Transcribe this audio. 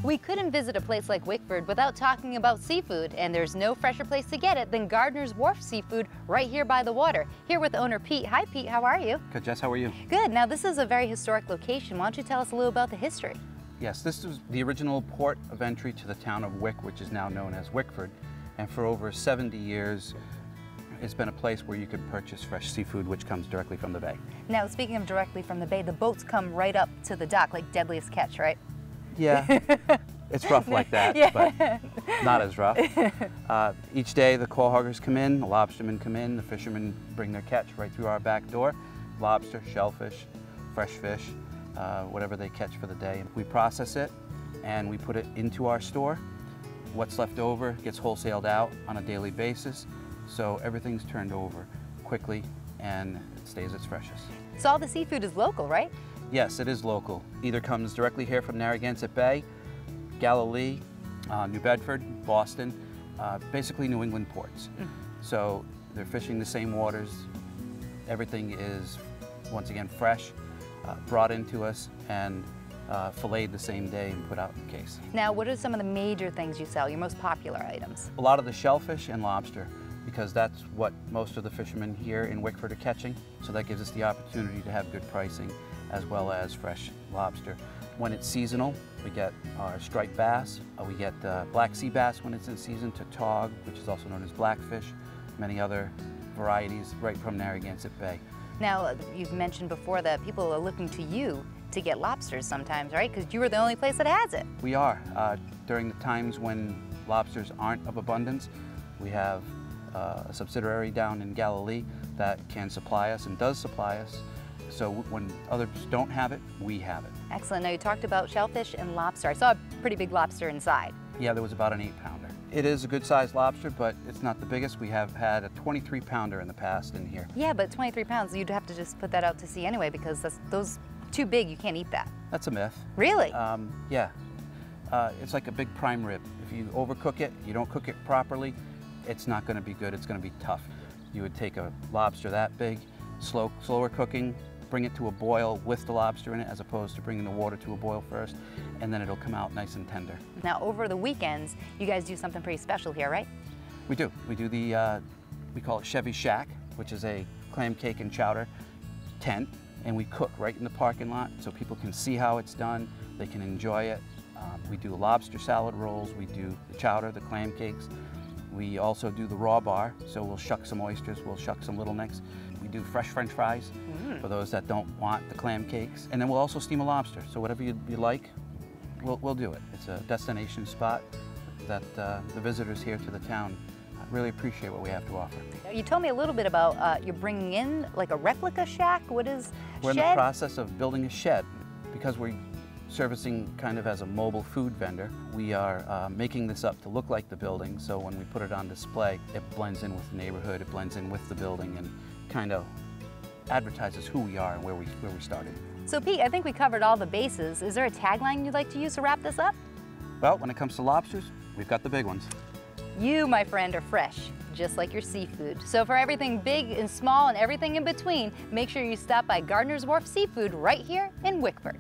We couldn't visit a place like Wickford without talking about seafood, and there's no fresher place to get it than Gardner's Wharf Seafood right here by the water. Here with owner Pete. Hi Pete, how are you? Good, Jess, how are you? Good. Now this is a very historic location. Why don't you tell us a little about the history? Yes, this was the original port of entry to the town of Wick, which is now known as Wickford. And for over 70 years, it's been a place where you could purchase fresh seafood, which comes directly from the bay. Now, speaking of directly from the bay, the boats come right up to the dock, like Deadliest Catch, right? Yeah, it's rough like that, yeah. But not as rough. Each day, the call hoggers come in, the lobstermen come in, the fishermen bring their catch right through our back door. Lobster, shellfish, fresh fish, whatever they catch for the day. We process it, and we put it into our store. What's left over gets wholesaled out on a daily basis, so everything's turned over quickly and it stays its freshest. So all the seafood is local, right? Yes, it is local. Either comes directly here from Narragansett Bay, Galilee, New Bedford, Boston, basically New England ports. So they're fishing the same waters. Everything is, once again, fresh, brought into us, and filleted the same day and put out in the case. Now, what are some of the major things you sell, your most popular items? A lot of the shellfish and lobster, because that's what most of the fishermen here in Wickford are catching. So that gives us the opportunity to have good pricing as well as fresh lobster. When it's seasonal, we get our striped bass, we get black sea bass when it's in season, tautog, which is also known as blackfish, many other varieties right from Narragansett Bay. Now, you've mentioned before that people are looking to you to get lobsters sometimes, right? Because you are the only place that has it. We are. During the times when lobsters aren't of abundance, we have a subsidiary down in Galilee that can supply us and does supply us. So when others don't have it, we have it. Excellent. Now you talked about shellfish and lobster. I saw a pretty big lobster inside. Yeah, there was about an 8-pounder. It is a good sized lobster, but it's not the biggest. We have had a 23-pounder in the past in here. Yeah, but 23 pounds, you'd have to just put that out to sea anyway because those too big, you can't eat that. That's a myth. Really? Yeah. It's like a big prime rib. If you overcook it, you don't cook it properly, it's not going to be good. It's going to be tough. You would take a lobster that big, slower cooking, bring it to a boil with the lobster in it as opposed to bringing the water to a boil first, and then it'll come out nice and tender. Now, over the weekends, you guys do something pretty special here, right? We do. We do the, we call it Chevy Shack, which is a clam cake and chowder tent, and we cook right in the parking lot so people can see how it's done, they can enjoy it. We do lobster salad rolls, we do the chowder, the clam cakes. We also do the raw bar, so we'll shuck some oysters, we'll shuck some little necks. We do fresh French fries for those that don't want the clam cakes. And then we'll also steam a lobster, so whatever you like, we'll do it. It's a destination spot that the visitors here to the town really appreciate what we have to offer. You told me a little bit about you're bringing in like a replica shack. What is We're shed? in the process of building a shed because we're servicing kind of as a mobile food vendor. We are making this up to look like the building, so when we put it on display, it blends in with the neighborhood, it blends in with the building, and kind of advertises who we are and where we started. So Pete, I think we covered all the bases. Is there a tagline you'd like to use to wrap this up? Well, when it comes to lobsters, we've got the big ones. You, my friend, are fresh, just like your seafood. So for everything big and small and everything in between, make sure you stop by Gardner's Wharf Seafood right here in Wickford.